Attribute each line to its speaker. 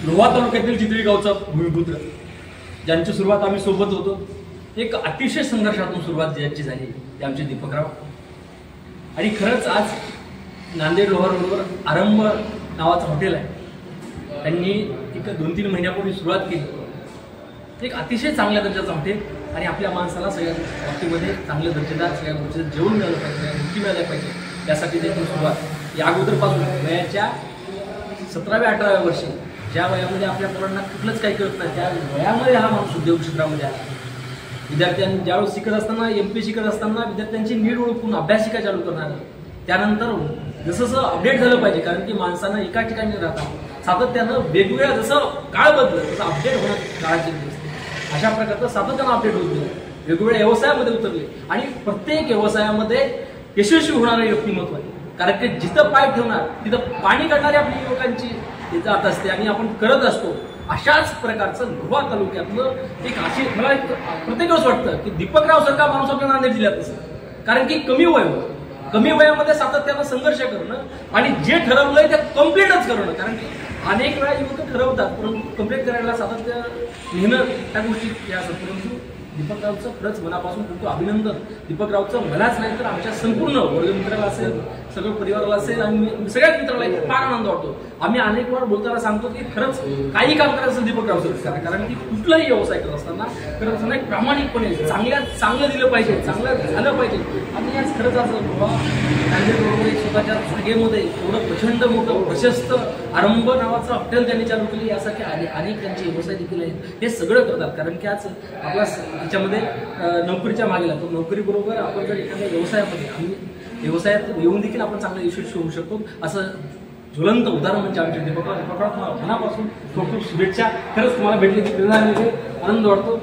Speaker 1: लोहा तालुक्यातील चितळी गावचा भूमिपुत्र, ज्यांची सुरुवात आम्ही सोबत होतो. एक अतिशय संघर्षातून सुरुवात ज्याची झाली ते आमचे दीपकराव. आणि खरंच आज नांदेड लोहा रोडवर आरंभ नावाचं हॉटेल आहे. त्यांनी एक 2-3 महिन्यापूर्वी सुरुवात केली. एक अतिशय चांगल्या दर्जाचं हॉटेल आणि आपल्या माणसाला सगळ्या बाबतीमध्ये चांगलं दर्जेदार सगळ्या गोष्टीचं जेवण मिळालं पाहिजे, सगळ्या गोष्टी मिळाल्या पाहिजे, यासाठी देखील सुरुवात या अगोदरपासून वयाच्या 17व्या-18व्या वर्षी, ज्या वयामध्ये आपल्या मुलांना कुठलंच काही करत नाही, त्या वयामध्ये हा माणूस उद्योग क्षेत्रामध्ये आला. विद्यार्थ्यांनी ज्यावेळेस शिकत असताना, MPSC करत असताना विद्यार्थ्यांची नीड ओळखून अभ्यासिका चालू करणार. त्यानंतर जसं अपडेट झालं पाहिजे, कारण की माणसानं एका ठिकाणी राहतात सातत्यानं वेगवेगळ्या, जसं काळ बदलत तसं अपडेट होणं काळाची गरज असते. अशा प्रकारचं सातत्यानं अपडेट होत गेलं, वेगवेगळ्या व्यवसायामध्ये उतरले आणि प्रत्येक व्यवसायामध्ये यशस्वी होणारं व्यक्तिमत्व आहे. कारण की जिथं पाय ठेवणार तिथं पाणी काढणारी आपली युवकांची जात असते आणि आपण करत असतो. अशाच प्रकारचं लोहा तालुक्यातलं एक अशी, मला प्रत्येक वेळेस वाटतं की दीपकराव सारखा माणूस आपल्या नांदेड जिल्ह्यात असेल. कारण की कमी वयामध्ये सातत्यानं संघर्ष करणं आणि जे ठरवलंय ते कम्प्लीटच करणं. कारण की अनेक वेळा युवक ठरवतात परंतु कम्प्लीट करायला सातत्य लिहिणं त्या गोष्टी या असतात. परंतु दीपकरावचं खरंच मनापासून खूप अभिनंदन. दीपकरावचं मलाच नाही तर आमच्या संपूर्ण वर्गमित्राला असेल, सगळं परिवाराला असेल आणि सगळ्याच मित्राला फार आनंद वाटतो. आम्ही अनेक वेळा बोलताना सांगतो की खरंच काही काम करायचं असेल दीपकरावचं करा. कारण की कुठलाही व्यवसाय करत असताना एक प्रामाणिकपणे चांगलं दिलं पाहिजे, चांगलं झालं पाहिजे. आणि आज खरंच आज नांदेड स्वतःच्या जागेमध्ये एवढं प्रचंड मोठं प्रशस्त आरंभ नावाचं हॉटेल त्यांनी चालू केली. यासाठी अनेक त्यांचे व्यवसाय देखील आहेत. हे सगळं करतात कारण की आज आपला त्याच्यामध्ये नोकरीच्या मागे लागतो. नोकरीबरोबर आपण जर एखाद्या व्यवसायात येऊन देखील आपण चांगलं यशस्वी होऊ शकतो. असं ज्वलंत उदाहरण म्हणजे आमच्या दीपकराव. मनापासून खूप खूप शुभेच्छा. खरंच तुम्हाला भेटले की प्रेरणा मिळते, आनंद वाटतो.